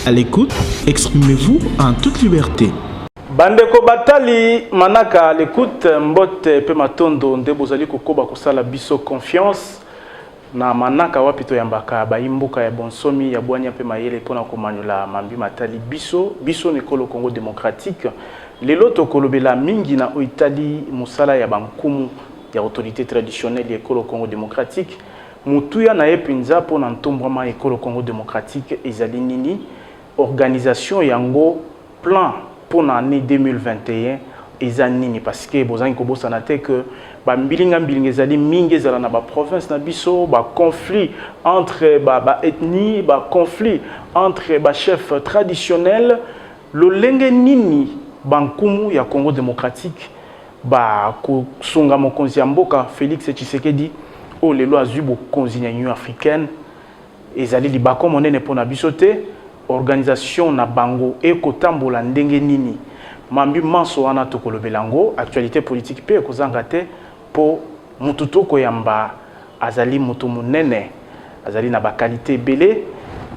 À l'écoute, exprimez-vous en toute liberté. Bandeko Batali, Manaka, à l'écoute, Mbote, Pematondo, Ndebozali Kokoba Kosala Biso Confiance, na Manaka Wapito Yambaka, Baimboka ya Bonsomi, ya Bwanya Pemayele, Pona Komanyula, Mambi Matali Biso, Biso Nekolo Congo démocratique, Leloto Kolobela Mingi na Oitali, Musala ya Bankumu, ya autorité traditionnelle ya Ekolo Congo démocratique, Mutuya na Epinza Pona Ntombwama Ekolo Congo démocratique, Ezali Nini, organisation Yango, plan pour l'année 2021 ezanini parce que bozangi ko bosana te que ba mbilinga ezali mingi ezala na ba province na biso ba conflit entre ba ethnie ba conflit entre ba chef traditionnel lolenge nini bankumu ya Congo démocratique ba ko sunga mokonzi ya mboka Félix Tshisekedi o lelo azwi bokonzi ya Union africaine ezali libako monene pona biso te organisation na bango et kotambola ndenge nini mambi manso wana tokolobelango actualité politique pe kozanga te po mututo koyamba azali mutu munene azali na ba qualité belé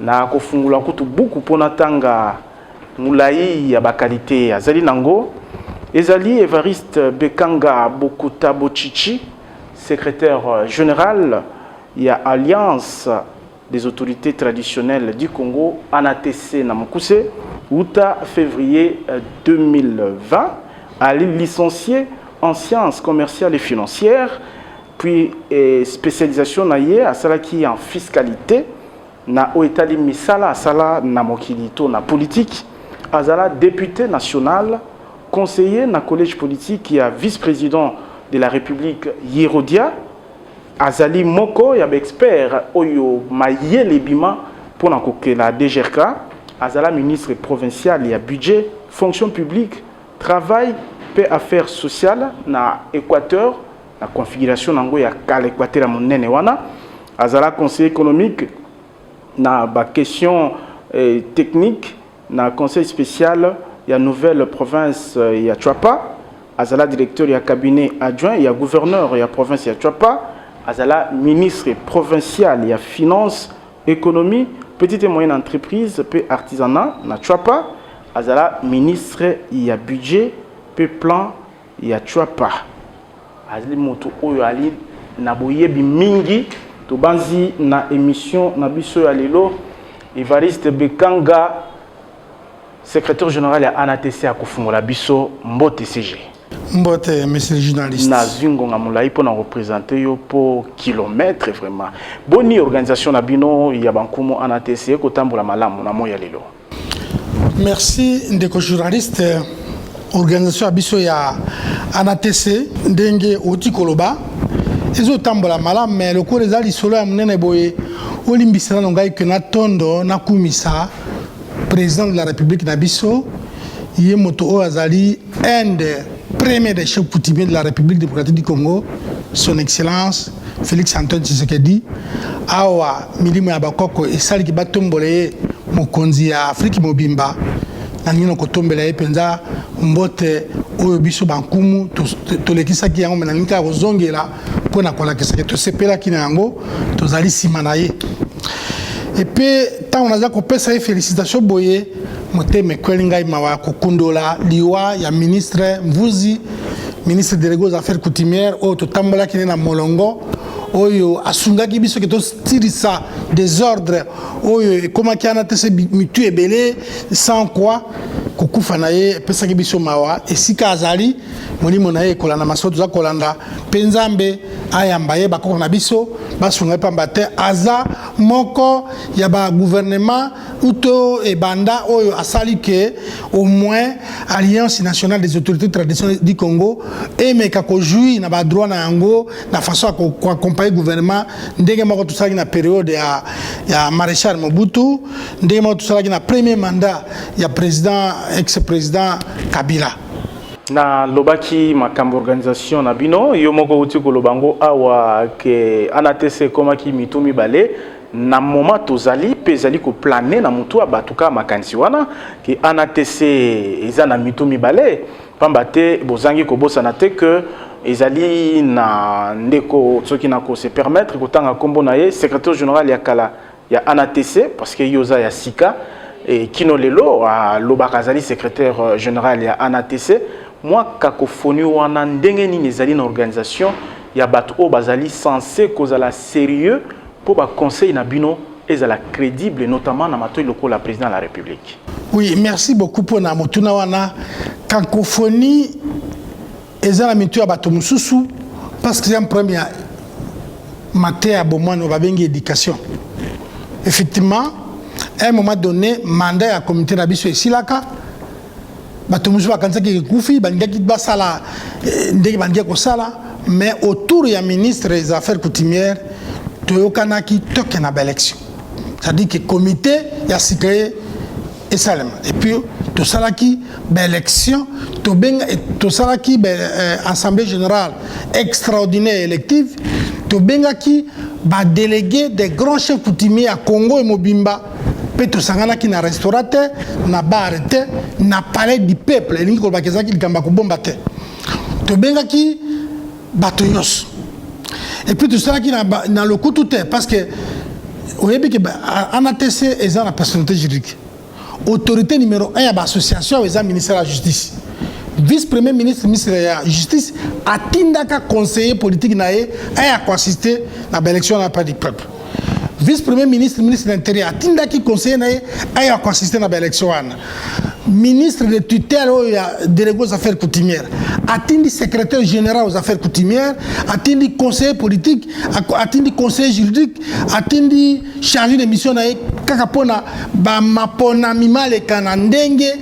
na kofungula kutu buku pona tanga mulai ya ba qualité azali nango ezali Evariste Bekanga Bokuta Bochichi secrétaire général ya Alliance des autorités traditionnelles du Congo, ANATC Namokuse, Outa février 2020, à licencié en sciences commerciales et financières, puis spécialisation naïe à Salaki en fiscalité, na Oetali Misala, Sala Namokilito na politique, Azala député national, conseiller na collège politique et vice-président de la République Yerodia, Azali Moko, il y a expert Oyo Mayele Bima pour la DGRK, Azala ministre provincial, il y a budget, fonction publique, travail, paix, affaires sociales, na Équateur, la configuration nango ya kal Équateur à monene wana, Azala conseil économique, na ba question technique, na conseil spécial, il y a nouvelle province, il y a Chouapa, Azala directeur, il y a cabinet adjoint, il y a gouverneur, il y a province, il y a Chouapa. Azala ministre provincial, il y a finance, économie, petite et moyenne entreprise, peu artisanat, na Chouapa. Azala ministre, il y a budget, peu plan, il y a Chouapa. Azali moto oyo ali na boyebi mingi, to banzi na émission na biso ya lelo, Evariste Bekanga, secrétaire général ya ANATC à Kofungola biso Mbote CG. Mbote, monsieur le journaliste. Nazungo Ngamulai pour nous représenter pour kilomètres vraiment. Bonne organisation Nabino, il y a Bankumo ANATC, Kotambola Malamu, Namoya Lelo. Merci, ndeko journaliste. Organisation Abiso ya ANATC, Ndenge Oti Koloba. Ezo Tambola Malam, mais le cours des Ali Solo Amnene Boye, Olimbisana Nongai Kenatondo, Nakumisa, président de la République Nabiso, Yemoto Azali, Inde. Premier des chefs coutumiers de la République démocratique du Congo, son Excellence Félix Antoine Tshisekedi, Awa Milimo Yabakoko et Sali Batombole, Mokonzi ya Afrique Mobimba, Nangino Kotombele Penza, Mbote, Oyobiso Bankumu, Tolekisa qui yango menanika ozongela pour na kola keseke to sepela kinango, tozali simanaye. Et puis tant on a déjà kopesa félicitations boye moteme kwelinga mawa kokundola liwa ya ministre Mvuzi ministre délégué aux affaires coutumières o to tambola kinena molongo oyo asungaki biso ke to stirisa désordre oyo comment ki ANATC mitu ebele sans quoi kokufa na ye pesa ki biso mawa esika azali molimo na ye kolanda masoto za kolanda penzambe ayamba ye bakoko na biso basunga pamba te aza moko ya ba gouvernement uto e banda oyo asali ke au moins Alliance nationale des autorités traditionnelles du Congo et meka ko joui na ba droit na yango na façon ko accompagner gouvernement ndenge moko tusaki na période ya maréchal Mobutu ndenge moko tusaki na premier mandat ya président ex-président Kabila. Na lobaki makambo organisation na bino yo moko uti ko lobango awa ke ANATC komaki mitumi bale na moment tozali pezali ko planer na mutu abatuka makanisi wana ke ANATC eza na mitumi bale pamba te bozangi ko bosana te que ezali na ndeko soki na ko se permettre ko tanga kombo na ye secrétaire général ya kala ya ANATC parce que yoza ya sika et Kino Lelo à Lobakazali secrétaire général ya ANATC moi cacophonie wana ndenge nini ezali na organisation ya bato o bazali censé kozala sérieux pour ba conseil na bino ezala crédible notamment na mato loko la président de la République. Oui, merci beaucoup pour na motuna wana cacophonie ezala mitu ya bato mususu parce que c'est un premier maté à bomano va bengi éducation. Effectivement, à un moment donné, mandat à comité d'abisso et silaka, bateau va quand qui koufi, banga qui basala, ndeki banga kosala, mais autour du ministre des Affaires coutumières, toyokana qui toque na élection. C'est-à-dire que le comité y a créé et salem. Et puis tout ça qui élection, tout ça qui assemblée générale extraordinaire élective, tout benga qui va déléguer des grands chefs coutumiers à Congo et Mobimba. Peut tout sangana qui na restaurateur, na bar, na palais du peuple, et l'unique bakezaki qui gamba ko bombate. Tout benga qui batoyos. Et puis tout ça qui na le coup tout est parce que au début que ANATC est la personnalité juridique. Autorité numéro 1 à l'association est le ministère de la Justice. Vice-premier ministre, ministre de la Justice, a tindaka conseiller politique naé a consister dans l'élection de du peuple. Vice-premier ministre, ministre de l'Intérieur, a tindaki conseiller naé a consister dans l'élection. Ministre de tutelle délégué aux affaires coutumières, a tindi secrétaire général aux affaires coutumières, a tindi conseiller politique, a tindi conseiller juridique, a tindi chargé de mission naé kakapona ba mapona mimale kanandenge.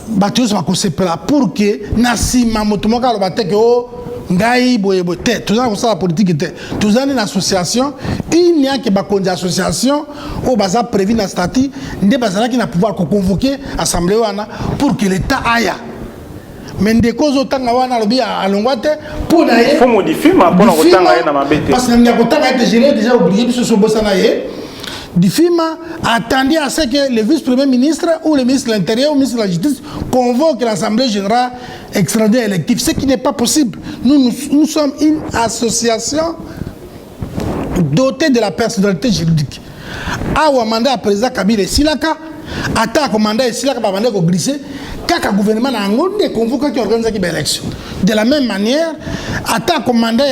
Batios va consepela pour que nasima motomoka lo bateke o ngai boye bote tout ça la politique était tout ça une association il n'y a que ba konja association au baza prévu dans statut ndé bazala qui na pouvoir convoquer assemblée wana pour que l'état aya mais ndeko zo tanga wana lobi a longwate pour na faut modifier ma pour na na mabete parce que ndeko tanga été géré déjà oublié biso so bossa na ye Difima attendait à ce que le vice-premier ministre ou le ministre de l'Intérieur ou le ministre de la Justice convoque l'Assemblée générale extraordinaire élective, ce qui n'est pas possible. Nous sommes une association dotée de la personnalité juridique. Awa mandat à président Kabila Silaka, attaque au mandat et Silaka va mandat au glisser, quand le gouvernement a un convoque qui organise l'élection. De la même manière, attaque au mandat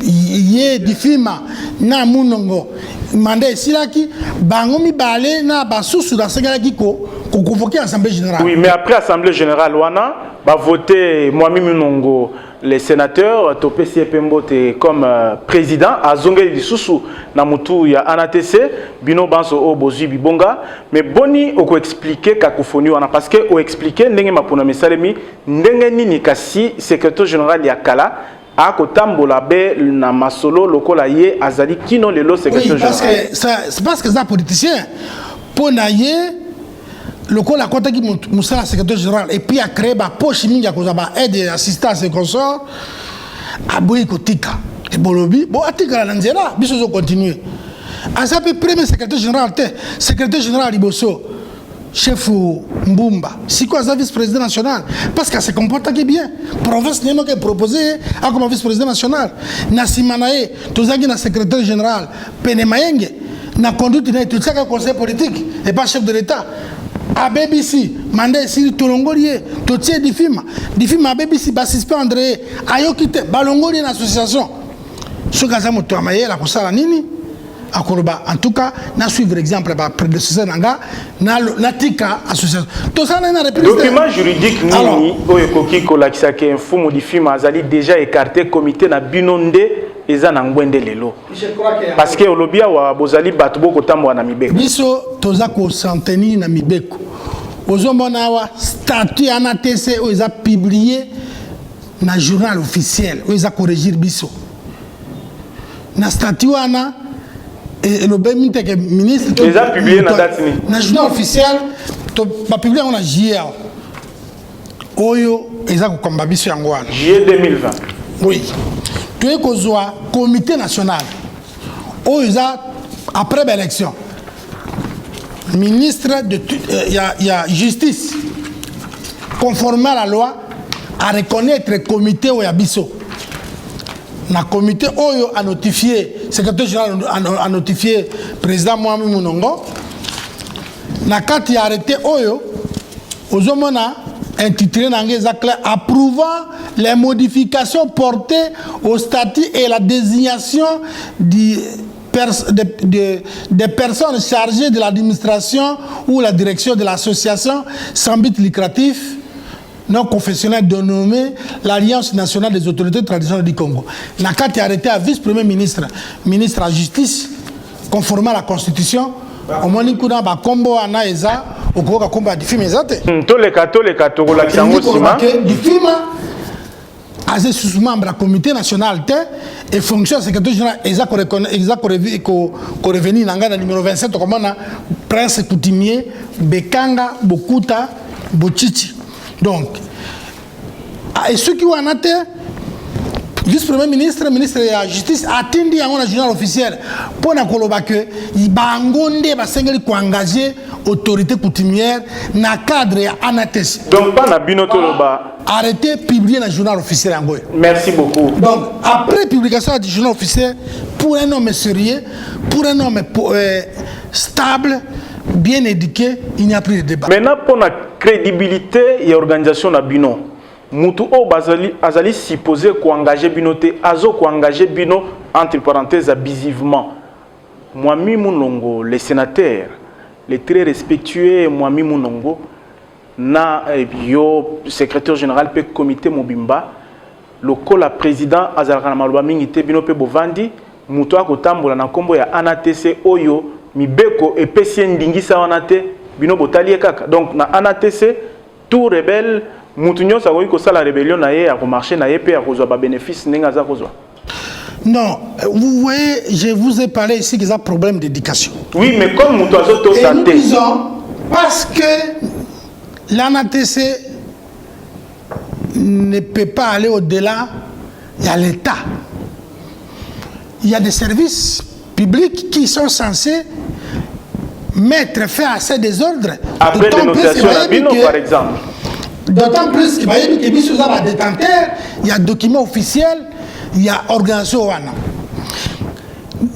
yé Difima na Munongo. Mandat silaki bangomi balé na basusu da sengala kiko ko convoquer l'Assemblée générale. Oui, mais après l'Assemblée générale wana va voter Mwami Munongo les sénateurs Topé Siepembote comme président à Zongeli Lisusu na mutu ya ANATC bino banso o bozui bibonga mais boni oko expliquer cacophonie wana parce que o expliquer ndenge mapona mesalemi ndenge nini kasi secrétaire général ya kala a kotambola be na masolo lokola ye azali kino lelo secrétaire général. C'est parce que ça politicien pour naye lokola kota ki musala secrétaire général et puis a créé ba poche mingi akoza ba aide et assistance et consort aboyi kotika et bolobi bon atika la nzela biso zo continuer asa pe premier secrétaire général secrétaire général liboso chef Mbumba, c'est quoi ça vice-président national? Parce qu'elle se comporte bien. Province n'est pas proposé comme vice-président national. Nassimanae, tout ça qui est secrétaire général, Penemayenge, n'a conduit tout ça comme conseil politique et pas chef de l'État. À BBC, mandat ici Tolongolier, tout ça du film à BBC, Bassispe André, Ayokite, Balongolier une association. Ce que ça m'a tourné la cosa la nini. En tout cas, na suivre exemple par prédécesseur nanga na tika association. Tout ça na reprise. Document juridique nini oyo koki kolakisa ke info modifie mazali déjà écarté comité na binonde eza na ngwende lelo. Parce que olobia wa bozali bato boko tambo na mibeko. Biso toza ko centeni na mibeko. Ozomona wa statut ANATC oyo eza publié na journal officiel oyo eza corrigir biso. Na statut wana et le ministre les a publié dans la date le journal officiel pas publié on a juillet oyo ezako komba biso yango wana juillet 2020 oui tu es kozwa comité national oyo za après l'élection ministre de y a justice conformément à la loi à reconnaître le comité oyo biso na comité oyo a notifié secrétaire général a notifié président Mwami Munongo nakati arrêté oyo ozomona intitulé approuvant les modifications portées au statut et la désignation des personnes chargées de l'administration ou la direction de l'association sans but lucratif non confessionnel dénommée l'Alliance nationale des autorités traditionnelles du Congo. Nakati arrêté à vice-premier ministre, ministre de la Justice, conformément à la Constitution. Au moins, nous avons un combo à Eza, au Congo, un combo à Difima Ezate. Tous les cas, Difima, as sous-membre du comité national et fonction secrétaire général, Eza revenu dans le numéro 27, comme on a Prince Coutumier, Bekanga, Bokuta, Bochichi. Donc, et ceux qui ont été vice-premier ministre, ministre de la Justice, attendu à un journal officiel pour nous dire que il va engager autorité coutumière dans le cadre de l'ANATES. Donc, pas na binotoloba. Arrêtez publier dans le journal officiel Angoy. Merci beaucoup. Donc, après publication du journal officiel, pour un homme sérieux, pour un homme stable, bien éduqué, il n'y a plus de débat. Maintenant, pour la crédibilité et l'organisation de Bino, Moutou O Azali supposé qu'engager Bino, Azo qu'engager Bino, entre parenthèses, abusivement. Mwami Mounongo, les sénateurs, les très respectueux Mwami Mounongo, na yo secrétaire général pe comité Mobimba, le la président Azalakana Maloba Mingite Bino pe Bovandi, Moutou Akotambola na kombo ya ANATC Oyo, Mibeko et PCN Dingisa Anate, Bino Botali Kaka. Donc, na ANATC, tout rebelle, Moutounio Sagoy Kosa la rébellion naie a marché naie pe a kozwa ba bénéfice n'engaza kozwa. Non, vous voyez, je vous ai parlé ici qu'il y a un problème d'éducation. Oui, mais comme Moutou Azoto santé. Nous disons, parce que l'ANATC ne peut pas aller au-delà, il y a l'État. Il y a des services publics qui sont censés mettre fin à ces désordres. Après dénonciation à Bino, par exemple. D'autant plus qu'il y a des détenteurs, il y a documents officiels, il y a organisation.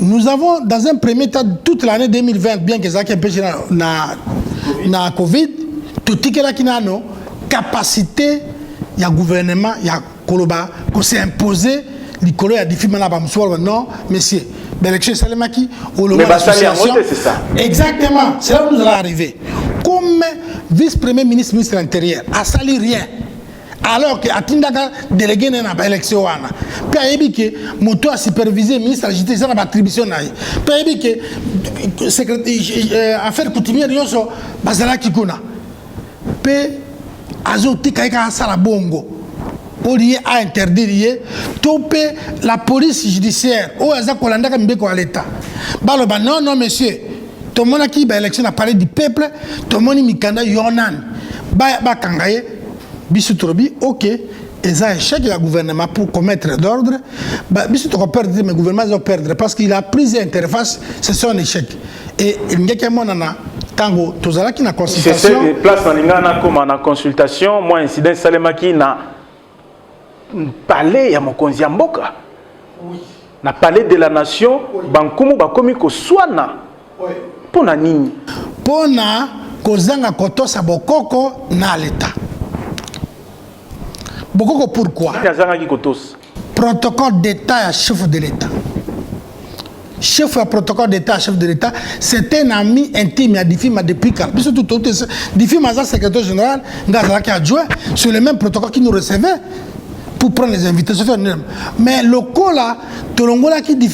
Nous avons, dans un premier temps, toute l'année 2020, bien que ça ait empêché la Covid, tout ce qui a une capacité, il y a gouvernement, il y a Koloba, qu'on s'est imposé, l'icolo a dit non, monsieur. L'élection Salemaki, mais c'est ça. Exactement, c'est là où nous allons arriver. Comme vice-premier ministre, ministre de l'Intérieur, a sali rien. Alors que Atindaka délégué dans l'élection, puis il y a que Moto a supervisé ministre de la Justice dans l'attribution. Puis il y a que affaire coutumière, Bazala Kikuna. Puis Azoti Kaika Salabongo. Au lieu à interdire, topé la police judiciaire, ou à Zakolanda Kambeko à l'État. Baloba, non, non, monsieur. Tout le monde qui a élection a parlé du peuple, tout le monde Mikanda Yonan. Ba Kangaye, Bisoutrobi, ok. Et ça échec le gouvernement pour commettre l'ordre. Bisoutrobi perdre, mais le gouvernement va perdre parce qu'il a pris interface, c'est son échec. Et il n'y a qu'un monana. Tango, tout ça qui n'a consultation. C'est place dans l'ingana comme en consultation, moi, incident Salemaki n'a. Palais ya mokonzi ya mboka. Oui. Na palais de la nation, oui. Bankumu bakomi ko swana. Oui. Pona nini? Pona kozanga kotosa bokoko na l'État. Bokoko pourquoi? Yazanga ki kotos. Protocole d'État à chef de l'État. Chef du protocole d'État, chef de l'État, c'est un ami intime à Difima depuis quand? Puisque tout Difima est secrétaire général, Ngazala qui a adjoint sur le même protocole qui nous recevait. Pour prendre les invitations. Mais le cas là, Tolongola qui dit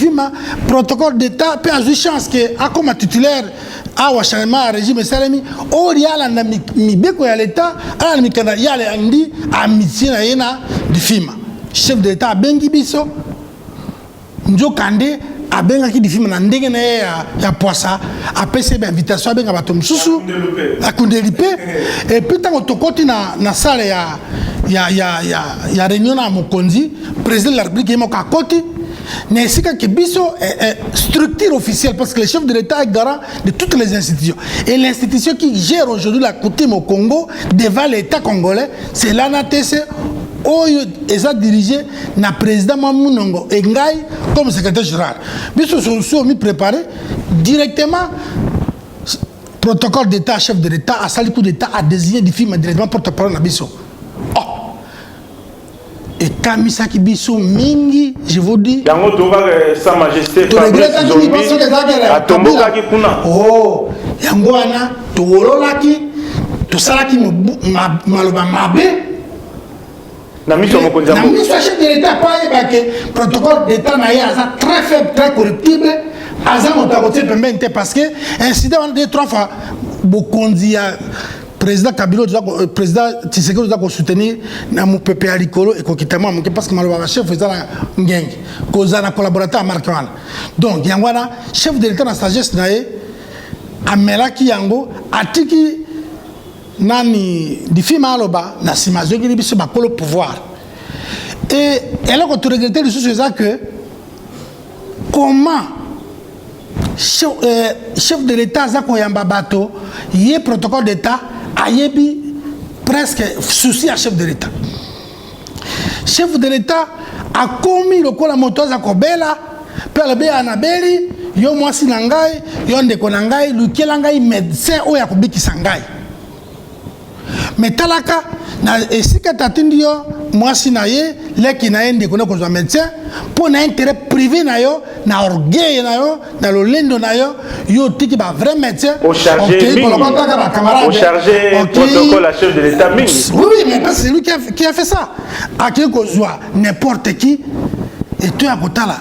protocole d'État, peut avoir chance que, comme titulaire, à Wachama, régime Salami, au Rial, Mibeko à l'État, à l'Amikana, il y a les Andi, à Mitsina, du film. Chef de l'État, Bengi Bisso, Njo Kande, à Bengi du film, Nandegene, à Poissa, à PCB, invitation, à Bengabatom Soussou, à Kundelipe, et puis tant que tu continues dans la salle, il y a réunion à Mokonzi, président de la République est à côté. Mais c'est que Bisso est structure officielle parce que le chef de l'État est garant de toutes les institutions. Et l'institution qui gère aujourd'hui la coutume au Congo devant l'État congolais, c'est l'ANATC. Ils ont dirigé le président Mamounongo et Ngaï comme secrétaire général. Bisso sont préparés directement. protocole d'état chef de l'état a sali coup d'état a désigné des films directement porte-parole na biso. Oh. Et Kamisaki biso mingi, je vous dis. Yango toba sa majesté Fabrice Zombi. Atomboka ki kuna. Oh, yango ana tololaki, tosalaki maloba mabe. Na miso mokonzi yango. Na miso chef de l'état pas que protocole d'état na ya très faible, très corruptible. Aza motakote pembeni te parce que incident on deux trois fois bokonzi ya président Kabila président Tshisekedi doit soutenir na mu pepe ya likolo et kokitama moke parce que maloba chef faisait la ngenge koza na collaborateur marqué wana. Donc yango na chef de l'état na sagesse na ye amelaki yango atiki nani difima aloba na simazo ki biso bakolo pouvoir. Et elle a regretté le souci que comment chef de l'état Zako Yamba Bato, il y a protocole d'état, ayebi presque souci à chef de l'état. Chef de l'état a commis le coup la moto Zako Bela, Père Bé Anabeli, yo mwasi nangai, yo ndeko nangai, luki nangai médecin ou yakubi kisangai. Mais talaka na esika tatindi yo mwasi na ye leki na ye ndeko na kozwa médecin pour na intérêt privé na yo na orgueil na yo na lolendo na yo yo tiki ba vrai médecin au chargé protocole à chef de l'état mingi. Oui, mais c'est lui qui a fait ça. A qui kozwa n'importe qui et tu à côté là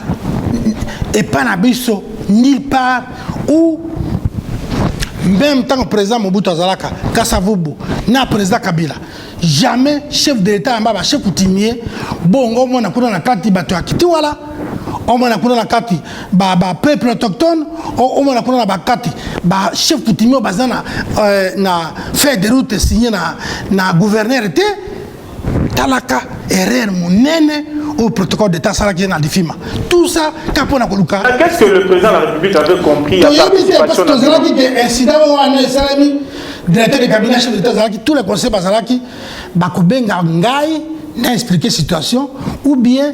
et pas na biso nulle part où même tant que président Mobutu Azalaka, Kassavubu, na président Kabila, jamais chef de l'État amba chef coutumier, bon on mona kuna na kati bato akiti wala, on mona kuna na kati ba peuple autochtone, on mona kuna na kati ba chef coutumier bazana na fait de route signé na gouverneur était talaka erreur monene au protocole d'état salaki na difima. Tout ça kapona koluka. Qu'est-ce que le président de la République avait compris à la participation parce que Zalaki que incident wana salami directeur de cabinet chef d'état Zalaki tous les conseils Zalaki bakobenga ngai na expliquer situation ou bien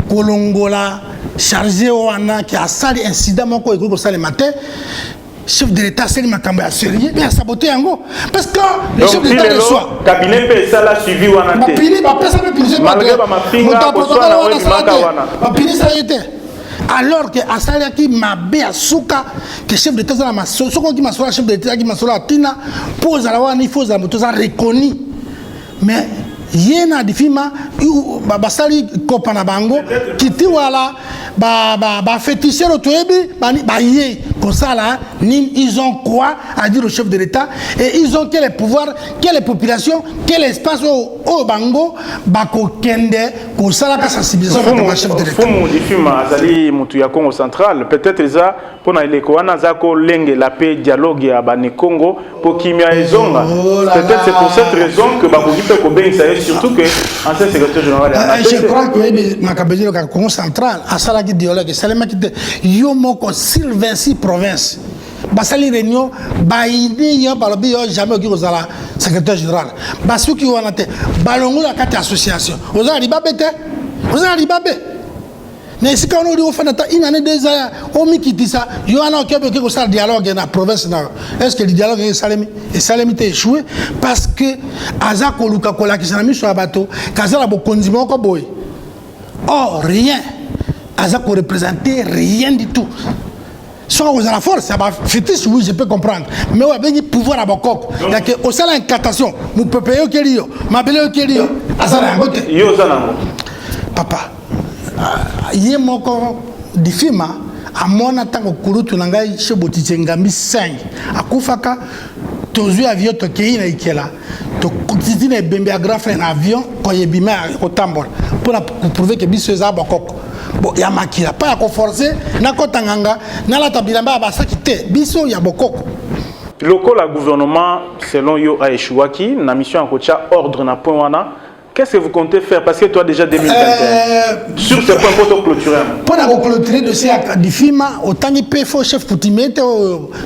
kolongola chargé wana qui a sali incident moko eko sali matin chef de l'état c'est makambo ya sérieux mais saboter yango parce que le chef de l'état reçoit cabinet pe ça la suivi wana te pili ba pesa pe pili malgré ba mapinga ko swana webi maka wana ba pili ça était alors que asalaki mabe asuka que chef de l'état za ma soko ki masola chef de l'état ki masola tina pose la wana il faut za moto za reconnu mais yena difima basali kopa na bango kiti wala ba féticher le toyebi ba yé comme ça là ils ont quoi à dire au chef de l'état et ils ont quel pouvoir quelle population quel espace au bango ba ko kende ko sala ka sensibilisation pour le chef de l'état fumu difima azali mutu ya Congo central peut-être ça pona ileko wana zako lenge la paix dialogue ya bani Congo pour kimia ezonga peut-être c'est pour cette raison que ba ko kipe ko ben ça surtout que ancien secrétaire général je crois que makabezelo ka Congo central asala ki dialogue salema ki yo moko sur 26 provinces basali réunion baidi yo balobi yo jamais ki kozala secrétaire général basuki wana te balongo la kati association ozala libabe te ozala libabe mais si quand on dit au fait une année deux ans on mikitisa yo ana okebe ki kozala dialogue na province na est-ce que le dialogue est salemi et salemi te échoué parce que aza koluka kola kisana miso ya bato kazala bokonzi moko boy oh rien aza ko représenter rien du tout. Soit vous avez la force, ça va fétiche, oui, je peux comprendre. Mais vous avez pouvoir à Bokok. Donc, au sein de l'incantation, vous pouvez payer au Kério, m'appeler au Kério. Papa, il y a mon corps de film, à mon attaque au Kourou, tu n'as chez Botichengambi 5. À Koufaka, tu as vu avion, tu as vu Ikela. Tu as vu un bébé à grave un avion, quand il est bimé au Tambor. Pour prouver que Bissou est à Bokok. Bon, il y a makila pas à forcer na kotanganga na la tabilamba basa kité biso ya bokoko loko la gouvernement selon yo a échouaki na mission en kocha ordre na point wana qu'est-ce que vous comptez faire parce que toi déjà 2021 sur ce point pour clôturer pour la clôturer dossier du film autant il peut faut chef coutumier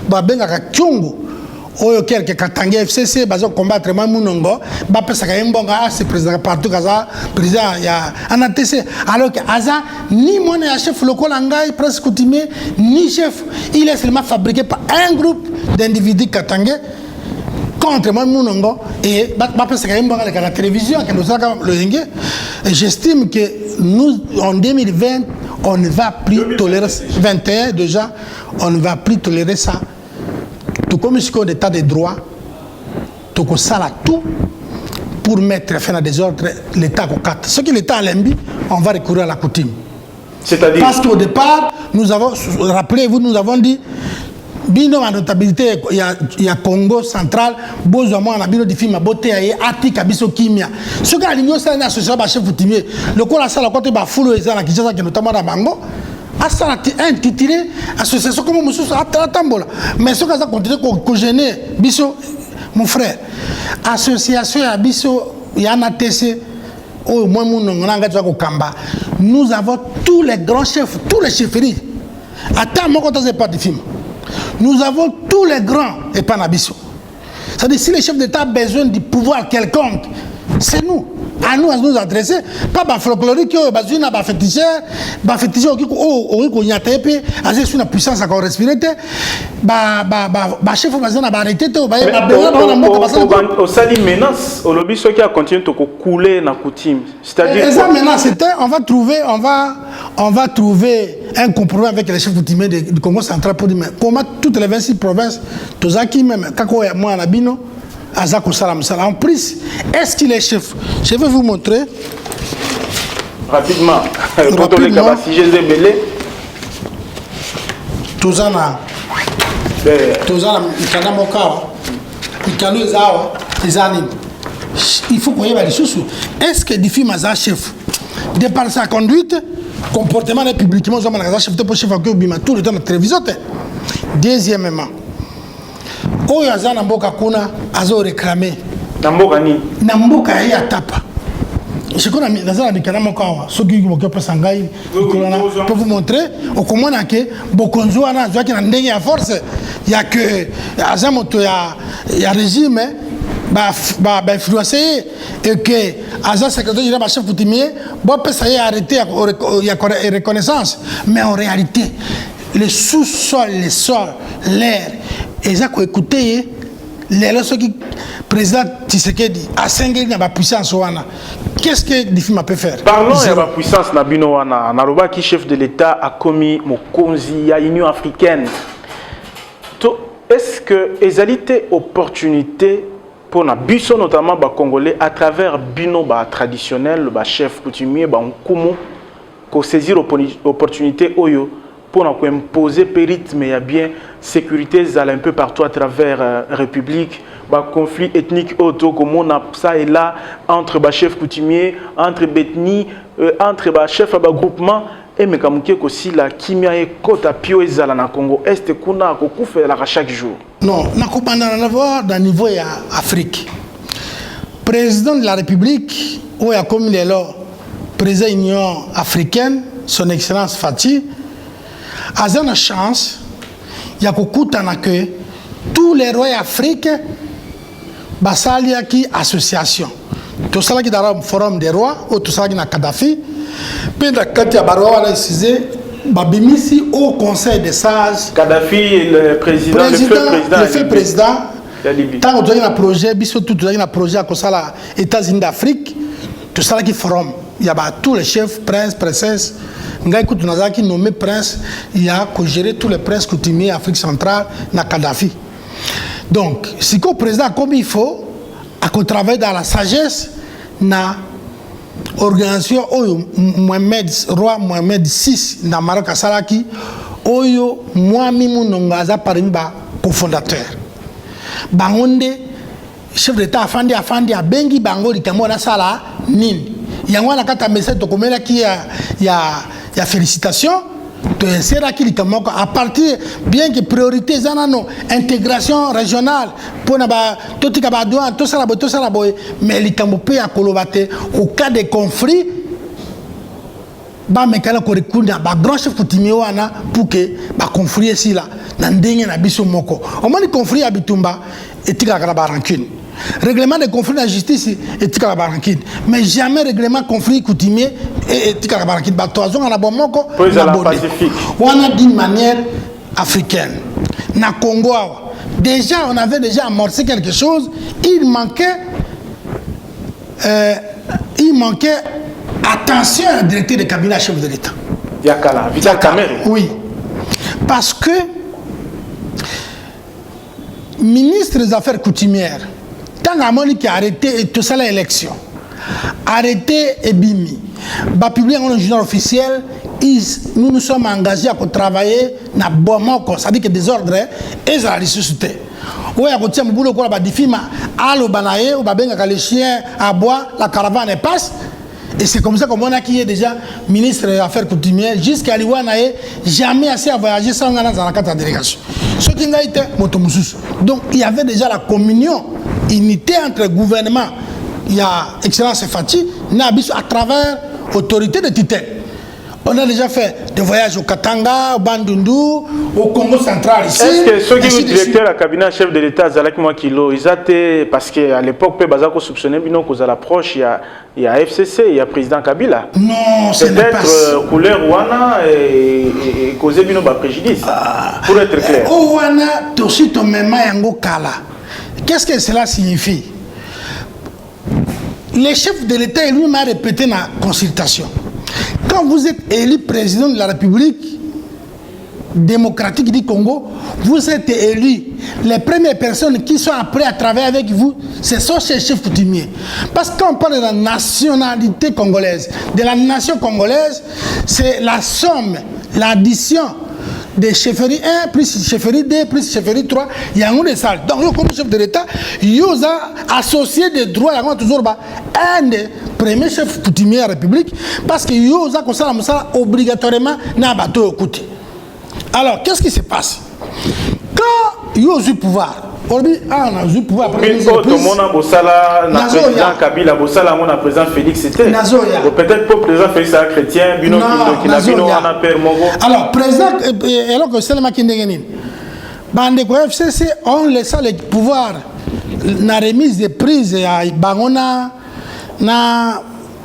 ba benga ka kyungu oyo quelque Katanga FCC bazo combattre Mamunongo ba pesa ka mbonga c'est président partout kaza président ya anatese alors que aza ni mon chef local ngai presque coutumier ni chef il est seulement fabriqué par un groupe d'individus katangais contre Mamunongo et ba pesa ka mbonga la télévision que nous avons le ringue et j'estime que nous en 2020 on ne va plus tolérer 21 déjà on ne va plus tolérer ça. Tout comme l'état de droit, tout comme ça, tout pour mettre fin à des ordres, l'État coquette. Ce que l'État a l'envie, on va recourir à la coutume. C'est-à-dire parce qu'au départ, nous avons, rappelez-vous, nous avons dit, bino en notabilité, il y a Congo central, besoin moi na bino di film beauté et atika biso kimia. Ce que l'union c'est une association ba chef coutumier. Le ko la sala côté ba fulo ezala Kinshasa que notamment na bango. Asala intitulé association comme monsieur atambola. Mais ce que ça continue ko gêner biso mon frère. Association ya biso ya na TC oh moi mon nganga twa ko kamba. Nous avons tous les grands chefs, tous les chefferies. Attends moi quand c'est pas de film. Nous avons tous les grands et pas Nabiso. C'est-à-dire si le chef d'État a besoin du pouvoir quelconque, c'est nous. À nous adresser. Pas par folklorique, bazuna ba féticheur qui au nyatepe, azé une puissance à respirer. Ba chef bazuna ba arrêter to ba au sali menace, au lobby ceux qui a continué de couler na coutume. C'est-à-dire ça menace c'était on va trouver un compromis avec les chefs coutumiers du Congo central pour dire mais comment toutes les 26 provinces tozaki même kako moi na bino Azako Salam Salam. En plus, est-ce qu'il est chef? Je vais vous montrer. Rapidement. Si je les ai belés. Tozana. Mikana Mokawa. Mikano Ezawa. Ezani. Il faut qu'on y ait des choses. Est-ce que Difi Maza chef? De par sa conduite, comportement et publiquement, nous avons un chef de chef tout le temps dans la télévision. Deuxièmement, oyo aza na mboka kuna azo réclamer na mboka ni na mboka ya tapa je connais nazala mikana mokawa soki boke pesa ngai kolona pour vous montrer okomona ke bokonzo wana zwaki na ndenge ya force ya que aza moto ya régime ba influencer et que aza secrétaire général chef coutumier bo pesa ya arrêter ya reconnaissance mais en réalité le sous-sol le sol l'air et ça écoutez les leçons qui président Tshisekedi a singé na ba puissance wana qu'est-ce que Difima peut faire? Parlons de la puissance na bino wana naroba qui chef de l'État a commis mokonzi ya Union africaine to est-ce que ezalité opportunité pour na biso notamment ba congolais à travers bino ba traditionnel ba chef coutumier ba nkumu ko saisir opportunité oyo pour imposer rythme et bien sécurité un peu partout à travers la République, conflit ethnique auto comme on a ça et là entre chefs coutumiers, entre ethnies, entre chefs de groupement et mais comme aussi la kimia et kota pio ezala na Congo Est kuna ko kufela chaque jour. Non, na ko banda na voir dans niveau ya Afrique. Président de la République ou ya comme il est là, président de l'Union africaine, son excellence Fati a une chance, il y a que tous les rois d'Afrique basali qui association. Tout ça qui dans le forum des rois ou tout ça qui na Kadhafi. Puis quand il y a baroa là ici, babimisi au conseil des sages. Kadhafi le président, le feu président. Tant que tu as un projet, biso tout tu as un projet à cause là États-Unis d'Afrique, tout ça qui forum. Il y a tous les chefs, princes, princesses. Ngaïkou Tunazaki nommé prince, il a géré tous les princes coutumiers Afrique centrale, na Kadhafi. Donc, si le président comme il faut, à qu'on travaille dans la sagesse, na organisation Mohamed, roi Mohamed VI, na Maroc Salaki, oyo Mwami Munongaza Parimba, cofondateur. Bangonde, chef d'État Afandi a bengi bango likamo na sala nini. Yango na kata message to komela ki ya félicitations to insera ki likamoko à partir bien que priorité zanano intégration régionale pour na ba totika ba douane to sala boy mais likambo pe ya kolobate au cas de conflit ba mekala ko rekunda ba grand chef coutumier wana pour que ba conflit ici là ndenge na biso moko au moins conflit à Bitumba et tika la rancune règlement de conflit de justice et tika la rancune mais jamais règlement conflit coutumier et tika la rancune ba toison na bomoko na Pacifique on a d'une manière africaine na Congo déjà on avait déjà amorcé quelque chose il manquait attention à la directeur de cabinet chef de l'État. Yakala, Vital Kamerhe. Oui. Parce que ministre des Affaires coutumières, tant que qui a arrêté et tout ça l'élection, arrêté et bimi, bah publié dans le journal officiel, nous nous sommes engagés à travailler dans Bomoko, ça dit que des ordres et ça a ressuscité. Oui, à côté de boulot quoi, bah diffima, allo banaye ou bah benga les chiens à bois, la caravane passe. Et c'est comme ça qu'on a qui est déjà ministre des Affaires coutumières jusqu'à l'Iwanae, jamais assez à voyager sans aller dans la carte de délégation. Ce qui a été motomusus. Donc il y avait déjà la communion, unité entre le gouvernement, il y a Excellence Fati, à travers l'autorité de Tite. On a déjà fait des voyages au Katanga, au Bandundu, au Congo central ici. Est-ce que ceux qui sont directeurs du cabinet chef de l'État, Zalaki Mwakilo, ils étaient, parce qu'à l'époque, Bazako soupçonnait bien qu'aux approches, il y a FCC, il y a président Kabila. Non, c'est pas peut-être couleur Ouana et causer bien préjudice. Pour être clair. Ouana, aussi ton même yango kala. Qu'est-ce que cela signifie? Le chef de l'État lui-même a répété dans la consultation. Quand vous êtes élu président de la République démocratique du Congo, vous êtes élu. Les premières personnes qui sont après à travailler avec vous, ce sont ces chefs coutumiers. Parce que quand on parle de la nationalité congolaise, de la nation congolaise, c'est la somme, l'addition des chefferies 1 plus chefferie 2 plus chefferie 3, il y a un des salles. Donc, comme chef de l'État, il y a associé des droits, il y a toujours un des premiers chefs coutumiers de la République, parce qu'il y a obligatoirement un bateau au côté. Alors, qu'est-ce qui se passe? Quand il y a eu pouvoir, on a eu pouvoir après le président Kabila, le président Félix, c'était peut-être pas le président Félix chrétien, alors, président, alors que c'est le Makindegeni, Bandeko FCC, on laisse les pouvoirs, la remise des prises à Bangona, na.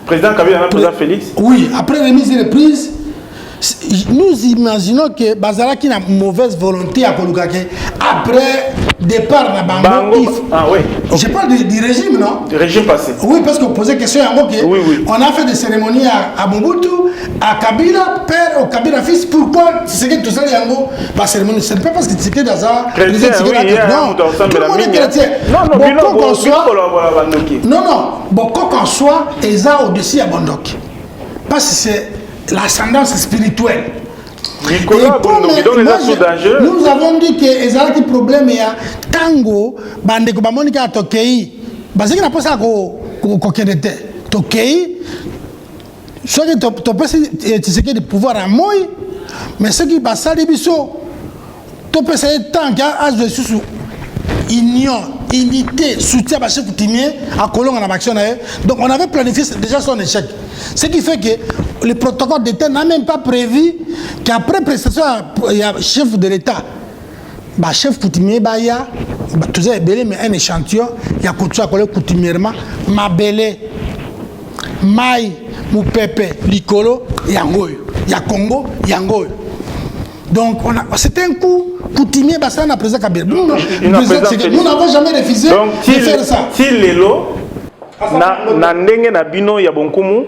Président Kabila, président Félix? Oui, après remise des prises. Nous imaginons que Bazalaki a une mauvaise volonté à Kolukake après départ de Bango. Ah oui. Je parle du régime, non? Du régime passé. Oui, parce qu'on posait question à Moké. Oui, oui. On a fait des cérémonies à Mobutu, à Kabila, père, au Kabila fils. Pourquoi Tshisekedi tout ça, Yango, la cérémonie? Ce n'est pas parce que Tshisekedi dans ça. Chrétien, non, tout le monde est chrétien. Non, beaucoup qu'on soit, ils ont au-dessus à Bondok. Parce que c'est l'ascendance spirituelle. Nicolas, nous avons dit que les autres problèmes, il y a Tango, Bandeko Bamonika Tokei, parce qu'il n'a pas ça qu'au Tokei, soit que tu sais que de pouvoir à moi, mais ce qui passe à l'Ebiso, tu peux essayer tant qu'il y a de sous union, unité, soutien à chef coutumier à Colombe en action. Donc on avait planifié déjà son échec. Ce qui fait que le protocole d'État n'a même pas prévu qu'après prestation, il y a chef de l'État. Bah, chef coutumier, bah, il y a tout ça, mais un échantillon, il y a coutumièrement, ma belle, Maï, Moupepe, Licolo, Yangoyo. Il y a Congo, Yangoyo. Donc, c'était un coup coutumier, bah, ça, on a président Kabila. Nous n'avons jamais refusé de faire ça. Si l'élo, na ndenge na bino ya bonkumu,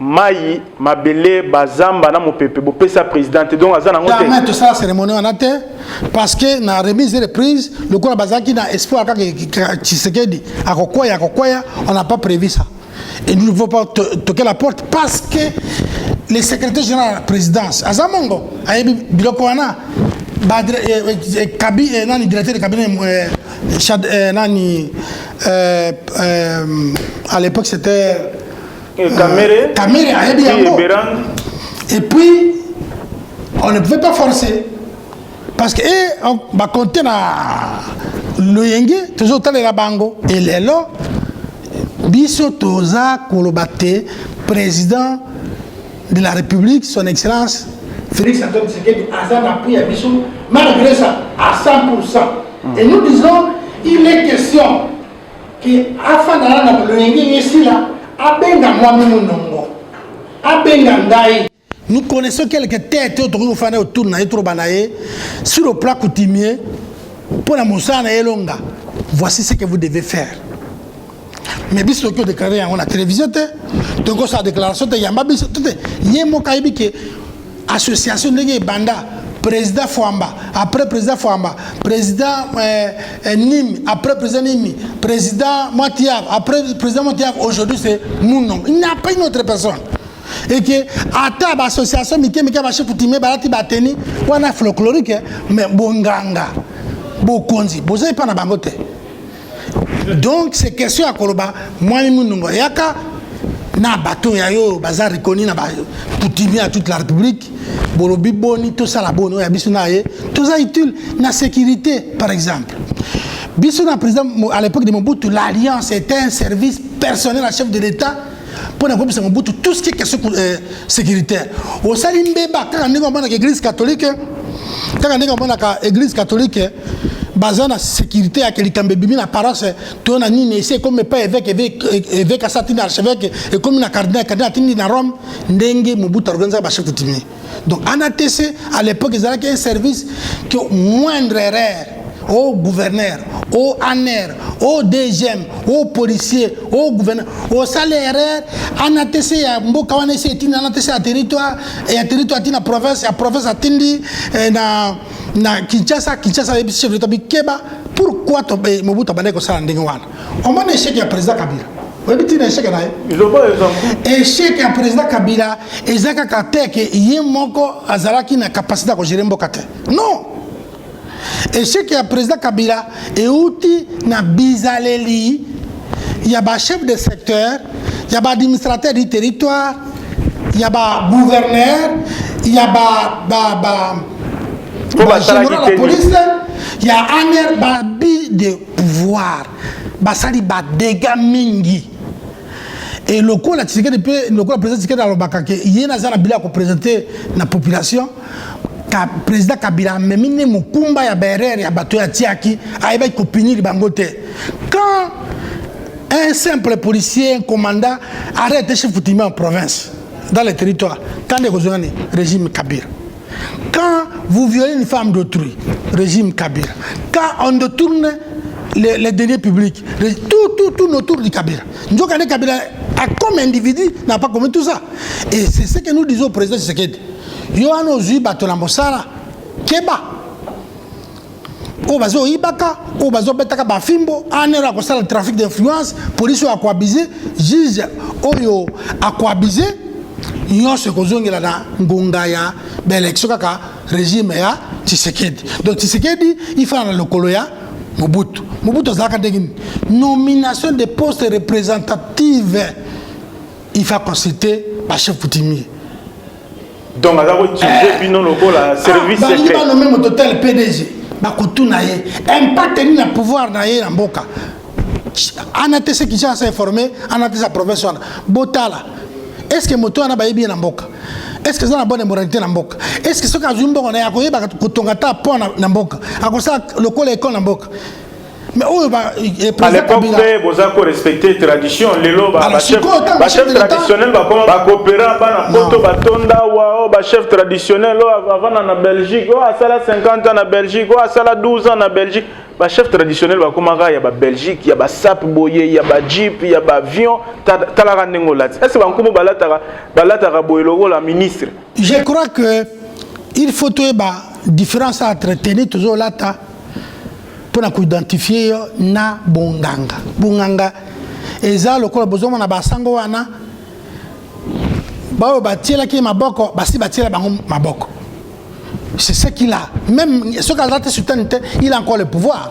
Maï, Mabele, Bazamba, na Mopepe, Bopesa présidente. Donc, Azan en côté. Tout ça, la cérémonie en terre, parce que na remise de reprise, le coup Bazaki n'a espoir que Tshisekedi, à Kokoya, on n'a pas prévu ça. Et nous ne pouvons pas toquer la porte parce que les secrétaires généraux de la présidence, Azamongo, Ayebi Bilokoana, Kabi, Nani, directeur de cabinet, Nani, à l'époque c'était. Kamere, et puis on ne pouvait pas forcer parce que on va compter dans le Yengue, toujours dans la Bango et les là, Biso Toza Kolobate, président de la République, son Excellence Félix Antoine Tshisekedi a un appui à Bissou, malgré ça, à 100%. Et nous disons, il est question que afin d'aller le Nengi ici là, abenga moi-même non, abenga ndai. Nous connaissons quelques têtes autour de sur le plan coutumier pour la Moussana et Longa. Voici ce que vous devez faire. Mais bis que déclaré en la télévision, donc sa déclaration de Yamba bis il y a mon caïbi que association de Banda président Fouamba après président Fouamba président Nimi après président Nimi président Moitiav après président Moitiav aujourd'hui c'est mon nom. Il n'y a pas une autre personne. Et que à ta association Mike va chef coutumier balati bateni wana folklorique mais bonganga bokonzi bozai pas na bangote. Donc ces questions à Koloba moi nous yaka na bateau yayo bazar reconnu na coutumier à toute la République bolobi boni tout ça la bonne ya bisuna ye tout ça utile na sécurité par exemple bisuna président à l'époque de Mobutu l'alliance était un service personnel à chef de l'État pour la population Mobutu tout ce qui est question sécuritaire au Salimbeba quand on est dans l'église catholique basé na sécurité à quelqu'un bibi na paroisse to na nini c'est comme pas évêque asatini archevêque et comme na cardinal tini na Rome ndenge Mobutu organiser ba chef coutumier donc ANATC à l'époque ils avaient un service que moindre erreur au gouverneur au ANER au DGM au policier au gouverneur au salaire ANATC ya mboka wana ese tini ANATC à territoire et à territoire tina province à province atindi na Kinshasa chef de l'État Keba pourquoi Mobutu abandé ko sala ndenge wana on m'a échec ya président Kabila oui tu échec na échec ya président Kabila ezaka kateke yemoko azalaki na capacité à gérer mboka te non échec ya président Kabila euti na bizaleli ya ba chef de secteur ya ba administrateur du territoire ya ba gouverneur ya ba général la police, il y a un babi de pouvoir, basali ba dégâts mingi. Et le coup la Tshisekedi le président Tshisekedi a lobaka que yena zana bila ko présenter la population président Kabila memine mukumba ya berere ya bato ya tiaki aiba ko punir bangote. Quand un simple policier, un commandant arrête chef coutumier en province dans les territoires, quand les régime Kabila. Quand vous violez une femme d'autrui, régime Kabila. Quand on détourne les deniers publics, tout autour du Kabila. Njokane Kabila, comme individu, n'a pas commis tout ça. Et c'est ce que nous disons au président Tshisekedi. Yohano Zui Batolamosara, Keba. Obazo Ibaka, Obazo Betaka Bafimbo, Anera Kosala le trafic d'influence, police a coabisé, juge Oyo a coabisé. Nous sommes là ngonga ya l'élection kaka régime ya Tshisekedi. Donc Tshisekedi il fait le koloya Mobutu. Mobutu zaka degin nomination de postes représentatifs. Il faut consulter le chef coutumier. Donc à la utiliser bino loko la service secret. Ba nommer mon total PDG. Ba kotuna ye impact ni na pouvoir na ye na mboka. ANATC qui s'est informé, ANATC province Botala. Est-ce que moto ana bayebi na mboka? Est-ce que ça na bonne moralité na mboka? Est-ce que ce ka zumbo on a koyeba kotongata po na mboka? Akosa lokole école na mboka. Mais à l'époque vous avez respecté tradition lelo ba chef traditionnel ba coopéra ba na poto batonda wa ba chef traditionnel avant na Belgique a sala 50 ans na Belgique a sala 12 ans na Belgique ba chef traditionnel ba komaka ya ba Belgique ya ba sap boye ya ba jeep ya ba avion talaka ndengo lati est-ce ba nkumo balata boyelo la ministre. Je crois que il faut ba différence à entretenir toujours lata pour identifier na bonganga. Bonganga eza lokola bozoma na basango wana bao batiela ki maboko basi batiela bango maboko. C'est ce qu'il a. Même ce qu'il a sur il a encore le pouvoir.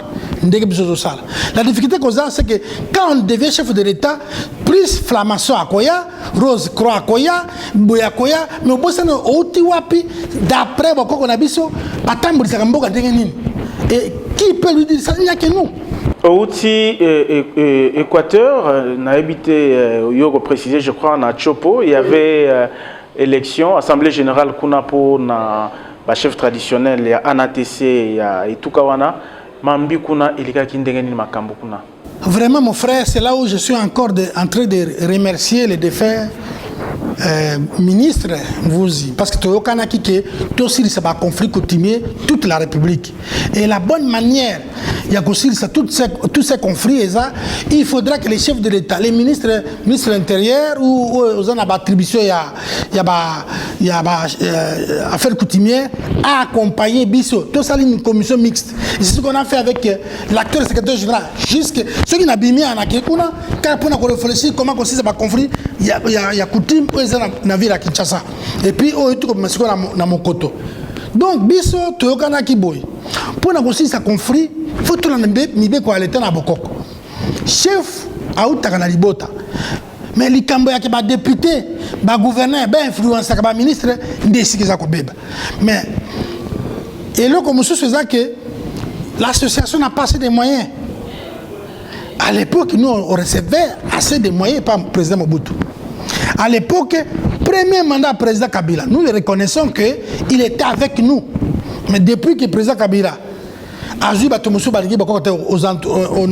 La difficulté qu'on a, c'est que quand on devient chef de l'État, plus Flamasson à Koya, Rose Croix à Koya, Boya Koya, mais au bout de ça, d'après qu'on a vu ça, et qui peut lui dire ça? Il n'y a que nous. Au Équateur, on a habité, il faut préciser, je crois, en Chopo, il y avait élection assemblée générale kuna po na ba chef traditionnel ya ANATC ya Itukawana mambi kuna ilika kindenge ni makambo kuna. Vraiment mon frère, c'est là où je suis encore en train de remercier les défunts ministre parce que tout aussi ça va conflit coutumier toute la République et la bonne manière il y a aussi tous ces conflits et ça il faudra que les chefs de l'État les ministres de l'Intérieur ou aux attributions il y a affaires coutumières à accompagner Bisso tout ça une commission mixte et c'est ce qu'on a fait avec l'acteur secrétaire général jusque ceux qui n'a pas mis en akekuna car pour nous réfléchir comment aussi ça va conflit il y a coutume na ville à Kinshasa et puis au tout comme c'est na Mokoto donc biso toyokana kiboy pour na aussi ça conflit faut tout na mibe ko aleta na bokoko chef autaka na libota mais likambo ya ba député ba gouverneur ba influencer ba ministre ndesi za ko beba mais et là comme ce faisant que l'association n'a pas assez de moyens à l'époque nous on recevait assez de moyens par le président Mobutu. À l'époque, premier mandat président Kabila, nous le reconnaissons qu'il était avec nous. Mais depuis que le président Kabila a joué au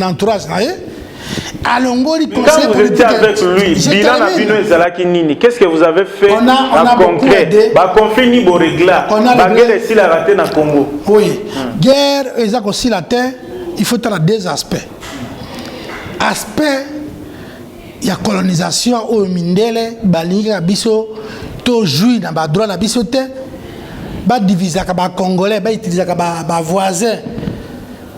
entourage, quand vous étiez avec lui, qu'est-ce que vous avez fait en concret? Oui, guerre, aussi la terre, il faut avoir deux aspects. Aspect, il y a colonisation au Mindele, Balinga, Bisso, to jouit dans le droit de Bisso, ba diviser les Congolais, ba utiliser les voisins,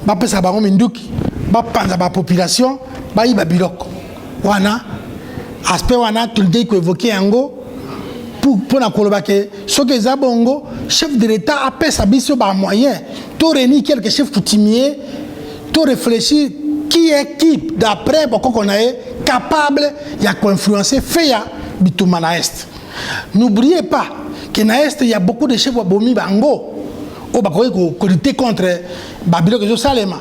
ba pesa ba Minduki, ba panza ba population, ba iba biloko. Wana, aspect wana, tout le monde qui évoqué Ango, pour na koloba que ce que Zabongo, chef de l'État, a payé sa Bisso ba moyen, to réunir quelques chefs coutumiers, to réfléchir. Qui est qui d'après beaucoup qu'on a capable d'influencer Feya Bitouma na Est. N'oubliez pas que na Est il y a beaucoup de chefs Bomi Bango au Bakoye qui luttaient contre Babylone et Salema.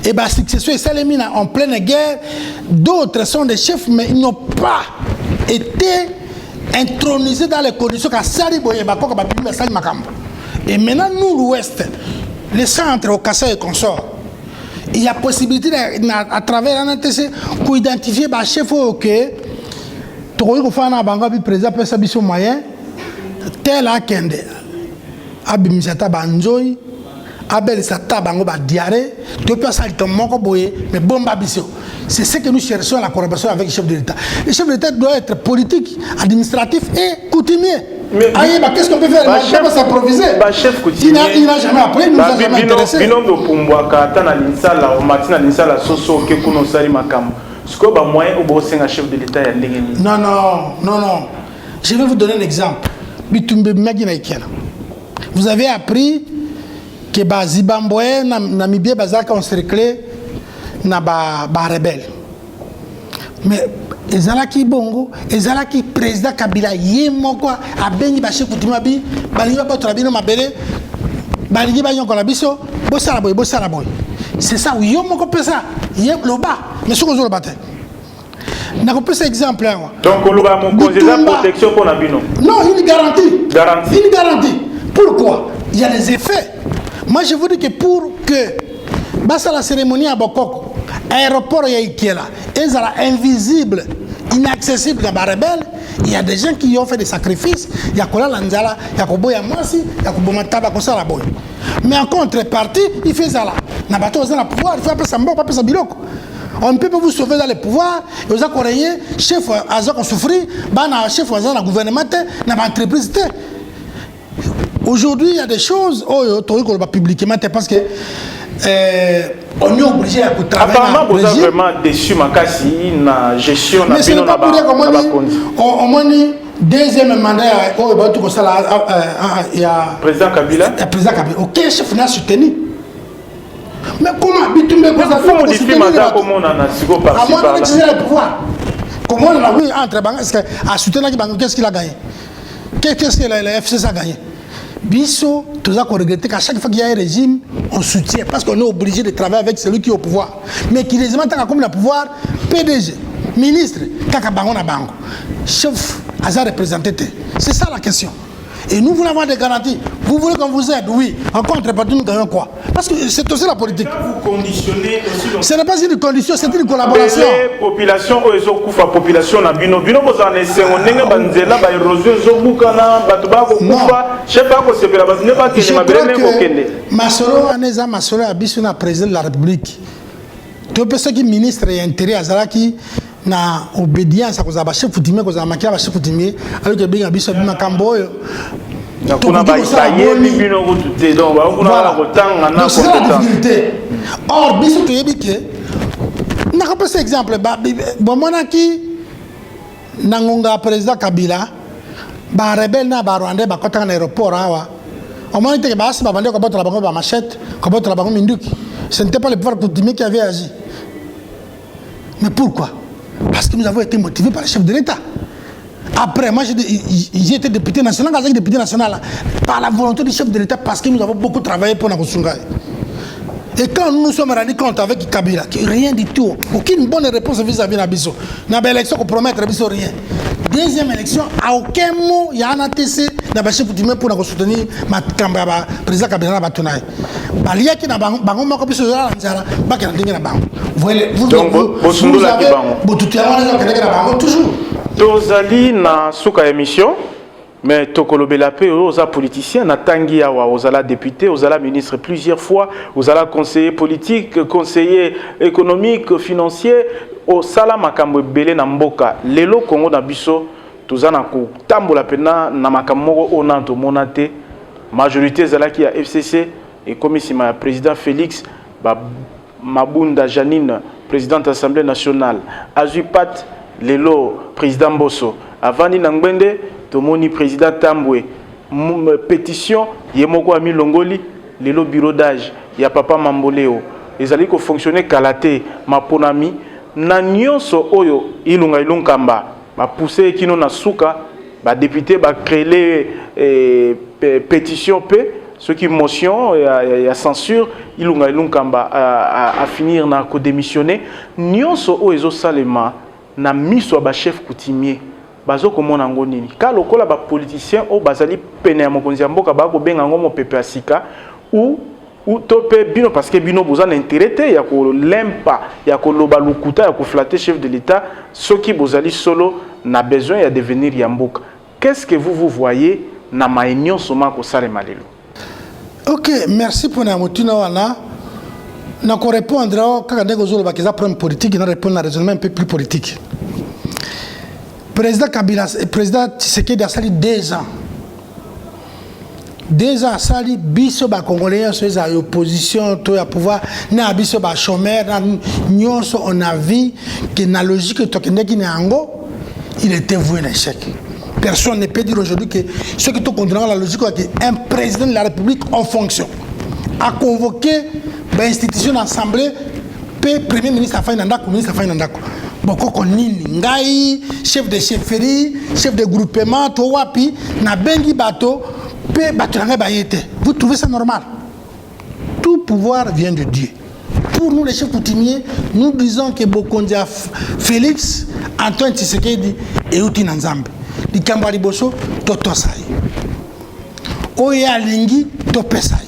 Et bah successeur et Salemina en pleine guerre, d'autres sont des chefs mais ils n'ont pas été intronisés dans les conditions qu'a Sali Boye Bakoko Babylone Sali Makambo. Et maintenant nous l'Ouest, les centres au Kassai et consorts. Il y a possibilité à travers l'ANTC pour identifier les chefs que tu as fait président pour sa mission moyen tel à Kende Abimisata Banjoy Abel Sata Bango Diaré tu peux salir ton moko boye mais bomba biso c'est ce que nous cherchons la collaboration avec le chef de l'État. Le chef de l'État doit être politique, administratif et coutumier. Mais qu'est-ce qu'on peut faire? Il ne peut pas s'improviser. Il n'a jamais appris, il ne nous a jamais intéressé. Non. Je vais vous donner un exemple. Vous avez appris que Zimbabwe, Namibie, ont cerclé les rebelles. Mais ezalaki bongo ezalaki président Kabila yemoko abengi ba chef coutumier bi balingi ba trabino mabele balingi ba nyoko la biso bosala boy c'est ça yo moko pesa yem loba mais soko zo loba te na ko pesa exemple là donc loba mon cause protection pour na bino non une garantie pourquoi il y a des effets moi je vous dis que pour que basa la cérémonie à Bokoko aéroport ya Ikela ezala invisible inaccessible dans les rebelles, il y a des gens qui ont fait des sacrifices, il y a Kola Lanzala, il y a Koboya Mwasi, il y a Koboma Tabakosa la boy. Mais en contrepartie, il fait ça là. N'a pas dans le pouvoir, il fait appeler ça mbo, appeler ça biloko. On ne peut pas vous sauver dans le pouvoir, et vous avez chef Azak a souffert, chef Azak a gouvernement, n'a pas entreprise. Aujourd'hui, il y a des choses, on va publiquement parce que on est obligé à travailler. Apparemment, vous êtes vraiment déçu, Makassi, na gestion, mais ce n'est pas pour dire qu'on m'a dit deuxième mandat, il y a président Kabila. Président Kabila. Aucun chef n'a soutenu. Mais comment Bitumbe comment modifier mandat comme on en a sigo par ci par là. Le pouvoir. Comment on a oui entre banques est-ce que à soutenir qu'est-ce qu'il a gagné? Qu'est-ce que le FCC a gagné? Bisso, tout ça qu'on regrette qu'à chaque fois qu'il y a un régime, on soutient parce qu'on est obligé de travailler avec celui qui est au pouvoir. Mais qui les demande comme le pouvoir, PDG, ministre, Kaka Bango na Bango, chef aza représenté. C'est ça la question. Et nous voulons avoir des garanties. Vous voulez qu'on vous aide? Oui. En contrepartie, nous gagnons quoi? Parce que c'est aussi la politique. Quand vous conditionnez aussi... Ce n'est pas une condition, c'est une collaboration. Les populations, ils ont la population, bino vous en essayez, on est banzela, érosion, zobukana, batubako, kufa, chef à quoi c'est que la base n'est pas que je m'appelle Masolo, Aneza, Masolo, Abissuna, président de la République. Tout ce qui est ministre et intérêt à Zalaki, na obédience à cause de chef coutumier, cause de maquillage chef coutumier, alors que bien Abisso Bima Kambo. Donc on a baillé, bino route, donc on a donc c'est la difficulté. Or, Bisso Kébike, n'a pas cet exemple. Bon, mon aki, Nangonga président Kabila, ba rebelle na ba Rwandais, ba kota en aéroport, awa. Au moins, il y a des gens qui ont été la machette, qui ont été la minduki. Ce n'était pas le pouvoir coutumier qui avait agi. Mais pourquoi? Parce que nous avons été motivés par le chef de l'État. Après, moi j'ai été député national, quand j'étais député national, par la volonté du chef de l'État, parce que nous avons beaucoup travaillé pour Nakosungaï. Et quand nous nous sommes rendus compte avec Kabila, rien du tout, aucune bonne réponse vis-à-vis de Nabiso. Dans l'élection qu'on promet, Nabiso rien. Deuxième élection, à aucun mot, il y a un ATC pour nous soutenir le président Kabila. Il y a qui n'a pas toujours. Tozali na suka émission, mais Tokolobela pe oza politicien na tangi awa ozala député, ozala ministre plusieurs fois, ozala conseiller politique, conseiller économique, financier, osala makambo ebele na mboka. Lelo Congo na biso tozana ko tambola pena na makambo moko onanto monate. Majorité zalaki ya FCC et commissaire président Félix Mabunda Janine, présidente de l'Assemblée nationale, Azupat Lelo, président Bosso, Avani Nangbende, Tomoni, président Tambwe, pétition, Yemoko Ami Longoli, Lelo bureau d'âge, ya Papa Mamboleo, les alliés qui fonctionnaient Kalate, Maponami, Nanyonso Oyo, Ilunga Ilunkamba, ma poussé Kino Nasuka, ma député, ma créé pétition P, ceux qui motion, il y a censure, Ilunga Ilunkamba à finir na ko démissionner, Nyonso Oyo Salema, na miso ba chef coutumier bazo komona ngonini ka lokola ba politicien o bazali pene ya mokonzi ya mboka ba ko benga ngo mo pepe asika ou topé bino parce que bino bozana intérêt ya ko lempa ya ko loba lukuta ya ko flatter chef de l'état ceux qui bozali solo na besoin ya devenir ya mboka. Qu'est-ce que vous voyez na maignon soma ko sale malelo? OK, merci pour la motuna wana. Na ko répondre quand ndeko zolo ba kiza problème politique na répondre na raisonnement un peu plus politique. Président Kabila, président Tshisekedi a sali 2 ans. 2 ans a sali biso ba congolais sur les opposition to ya pouvoir na biso ba chômeur na nyonso on a vu que na logique to kendeki na ango il était voué à l'échec. Personne ne peut dire aujourd'hui que ceux qui sont contre la logique qu'un président de la République en fonction a convoqué l'institution d'assemblée, premier ministre Fainandako, ministre Fainandako. Boko nini ngai chef de chefferie, chef de groupement, to wapi na bengi bato pe bato nga bayete. Vous trouvez ça normal? Tout pouvoir vient de Dieu. Pour nous les chefs coutumiers, nous disons que Bokondia Félix Antoine Tshisekedi et Uti Nanzambe. Di Kambari Boso toto sai. Oya lingi to pesai.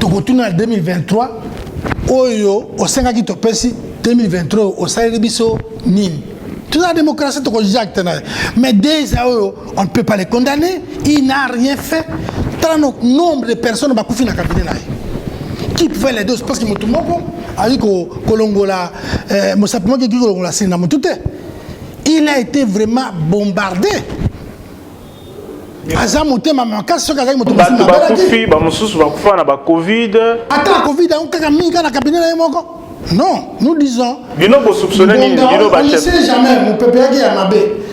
En 2023, Oyo, au 5 qui topesi 2023, au salaire biso nini. Toute la démocratie est acte. Mais déjà, on ne peut pas les condamner. Il n'a rien fait. Tant nombre de personnes qui ont fait dans cabinet. Qui pouvait les deux? Parce que tout le monde a dit que Kolongola, il a été vraiment bombardé. Attends, Covid, non, nous disons. On ne sait jamais, mon peuple a mabé.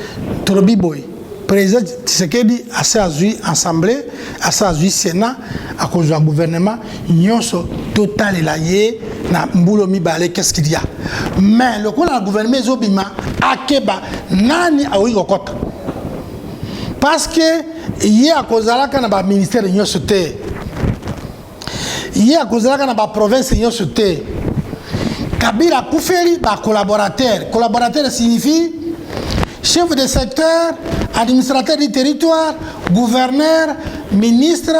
Trobi boy. Président Tshisekedi a saisi assemblée, a saisi Sénat, à cause du gouvernement, nyonso total et laïe, na mbulo mi balé, qu'est-ce qu'il y a? Mais le gouvernement Zobima, Akeba, nani a eu okota. Parce que il y a cause à la ministère de l'Université, il y a cause à la province de l'Université. Kabila Kouferi, collaborateur. Collaborateur signifie chef de secteur, administrateur du territoire, gouverneur, ministre,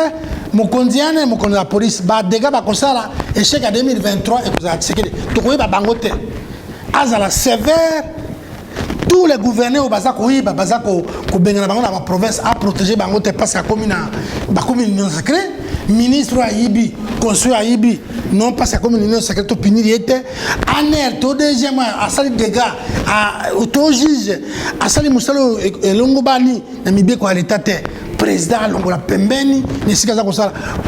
mokondiane, mokondi la police, ba dégâts ba kosala échec à 2023 et vous a tsekeli. Tokoyi ba bangote. Azala sévère. Tous les gouverneurs au baza koyi ba baza ko bengana bango na ba province a protéger bangote parce que comme une union secrète, ministre Ayibi, conseiller Ayibi, non parce que comme une union secrète to punir était aner to deuxième a sali dégâts a to juge a sali musalo elongobani na mibe ko alitate président Longola Pembeni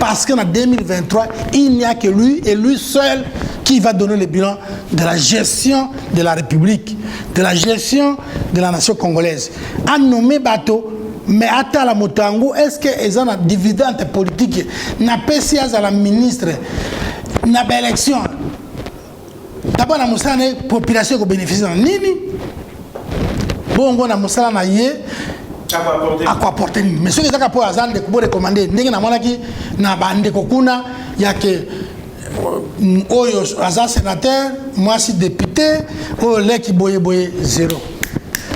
parce qu'en 2023 il n'y a que lui et lui seul qui va donner le bilan de la gestion de la République, de la gestion de la nation congolaise. A nommé Bato, mais à la Motango, est-ce qu'ils ont un dividende politique? N'a pas si à la ministre, n'a pas élection. D'abord, la population qui bénéficie de Nini. Bon, on a Moussala Naye. À quoi apporter? Mais ce qui est pour Azan de recommander, n'est-ce il y a que Oyo Azan sénateur, moi si député, oh leki boye boye zéro.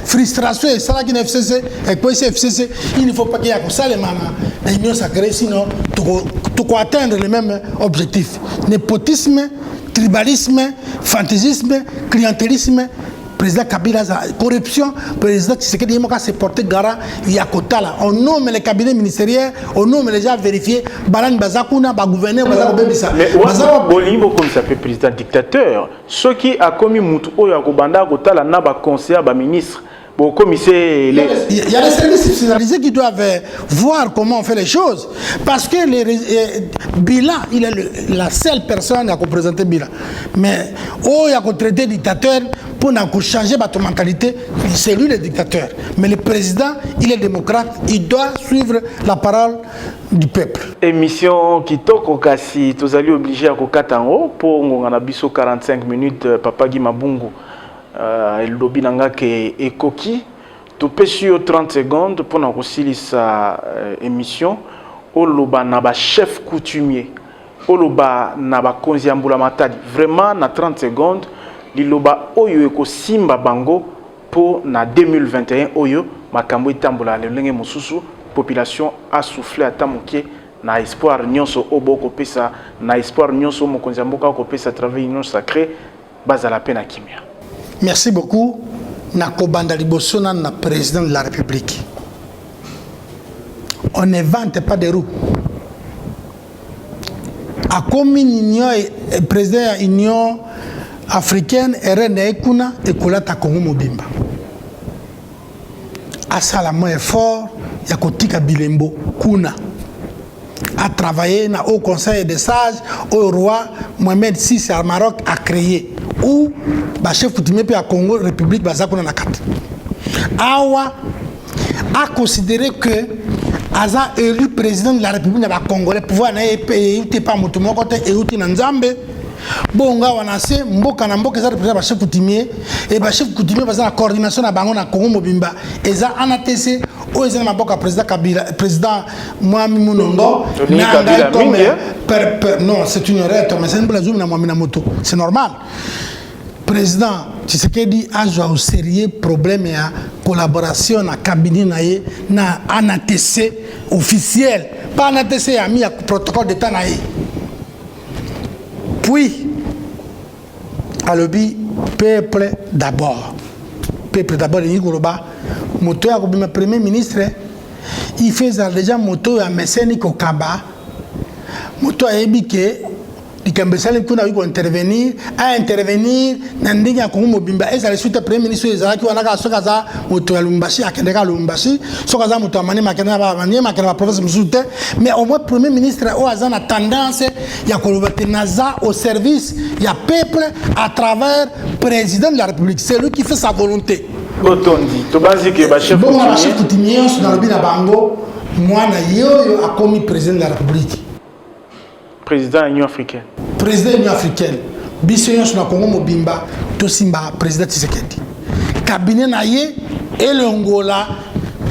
Frustration et ça qui n'est FCC et quoi c'est FCC, il ne faut pas qu'il y ait ça les manas, l'union sacrée sinon tu peux atteindre les mêmes objectifs. Népotisme, tribalisme, fantaisisme, clientélisme. Président Kabila, corruption, président Tshisekedi Yimoka s'est porté garant Yakotala. On nomme les cabinets ministériels, on nomme les gens vérifiés, Balan Bazakuna, Bagouverneur, Bazakobebisa. Mais Bolimo comme ça fait président dictateur, ce qui a commis Moutou Yakobanda, Kotala, Naba conseiller, ministre. Bon, il y a des services spécialisés qui doivent voir comment on fait les choses. Parce que Bila, il est la seule personne à représenter Bila. Mais, il y a traité dictateur pour changer votre mentalité, c'est lui le dictateur. Mais le président, il est démocrate, il doit suivre la parole du peuple. Émission qui toque au Kassi, vous allez obligé à Kokatango pour on a 45 minutes, Papa Guy Mabungu. Il lobby nanga ke ekoki to sur 30 secondes pour na kosili sa émission oloba na ba chef coutumier oloba na ba konzi ambula matadi vraiment na 30 secondes liloba oyo eko simba bango pour na 2021 oyo makambo itambula lelenge mususu population a soufflé atamoké na espoir nyonso oboko pesa na espoir nyonso mokonzi mboka ko pesa travail union sacrée bazala pena kimia. Merci beaucoup. Nakobanda Libosona, na président de la République. On ne vante pas des roues. A comme union président de l'Union africaine, René Ekuna et Kolata Kongo Mobimba. A Salamo est fort, Yakotika Bilembo, Kuna. A travaillé dans au Conseil des sages, au roi Mohamed VI à Maroc a créé. Ou le chef coutumier à Congo, République Bazakuna Nakat. Awa a considéré que Aza élu président de la République de Congolais pouvoir n'être pas motumo côté et outil Nzambe. Bonga wanase mboka na mboka za représenter chef coutumier et ba chef coutumier baza la coordination na bango na Congo Mobimba eza anatese o eza na mboka président Kabila président Mwami Munongo non c'est une erreur mais c'est une blague na Mwami na moto c'est normal. Président Tshisekedi a joué au sérieux problème et collaboration na cabinet na ANATC officiel pas ANATC a mis un protocole d'état na puis à l'objet peuple d'abord il Goloba moto ya le premier ministre il fait déjà moto ya meseni ko kaba moto a ebike Dikambesale kuna yuko intervenir na ndinga ya Kongo Mobimba eza le suite premier ministre ezalaki wanaka soka za moto ya Lumbashi akendeka Lumbashi soka za moto amani makena ba manie makena province musute mais au moins premier ministre o azana tendance ya kolobate naza au service ya peuple à travers président de la République c'est lui qui fait sa volonté Botondi to bazi ke ba chef coutumier dans le bina bango mwana yoyo a commis président de la République président de l'Union africaine. Président de l'Union africaine. Bissoyon sur le Congo Mobimba, Tosimba, président Tshisekedi. Cabinet naïe et l'Angola,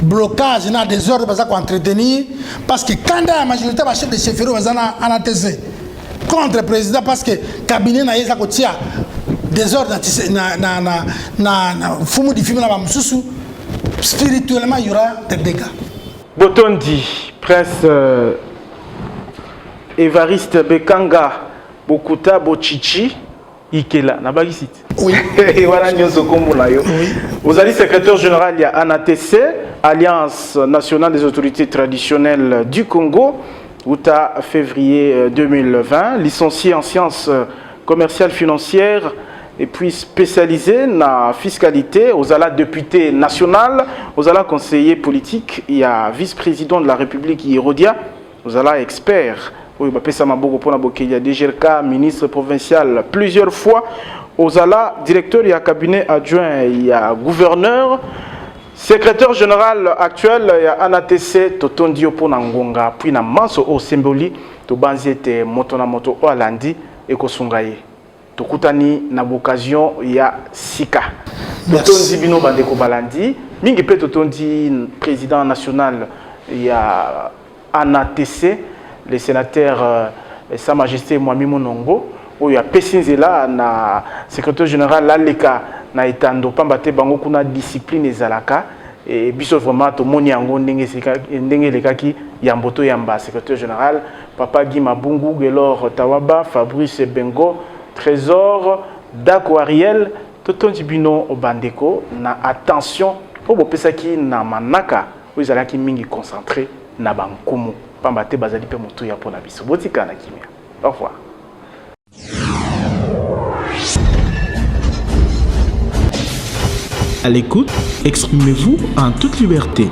blocage, na des ordres pour entretenir. Parce que quand la majorité va chef de chefferie, on a ATC. Contre le président, parce que cabinet naïe, ça coûte des ordres, na fumu di film na ba mususu. spirituellement, il y aura des dégâts. Botondi, Prince Évariste Bekanga, Bokuta, Bochichi, Ikela, Nabagisit. Oui. Vous allez secrétaire général, il y a ANATC, Alliance nationale des autorités traditionnelles du Congo, août à février 2020, licencié en sciences commerciales financières et puis spécialisé dans la fiscalité, aux ala député national, aux ala conseiller politique, il y a vice-président de la République Irodia, aux ala expert, oui, il y a DGRK, ministre provincial plusieurs fois, aux ala directeur, il y a cabinet adjoint, il y a gouverneur, secrétaire général actuel, il y a ANATC, Totondio Ponangonga, puis na Manso au Symboli, to banzete moto na moto o alandi et kosungaye. Tokutani na occasion ya Sika. Totondi bino bandeko balandi, mingi pe totondi président national ya ANATC, le sénateur Sa Majesté Mwami Monongo, où il y a Pessinzela na secrétaire général Laleka na etando pambate bango kuna discipline ezalaka et biso vraiment to moni yango ndenge lekaki yamboto yamba secrétaire général Papa Guy Mabungu Gelor Tawaba Fabrice Bengo Trésor Dako Ariel totonji bino obandeko na attention po bopesaki na manaka oyo ezalaki mingi concentré na bankumu pambate bazali pe moto ya pona biso botika na kimia. Au revoir. À l'écoute, exprimez-vous en toute liberté.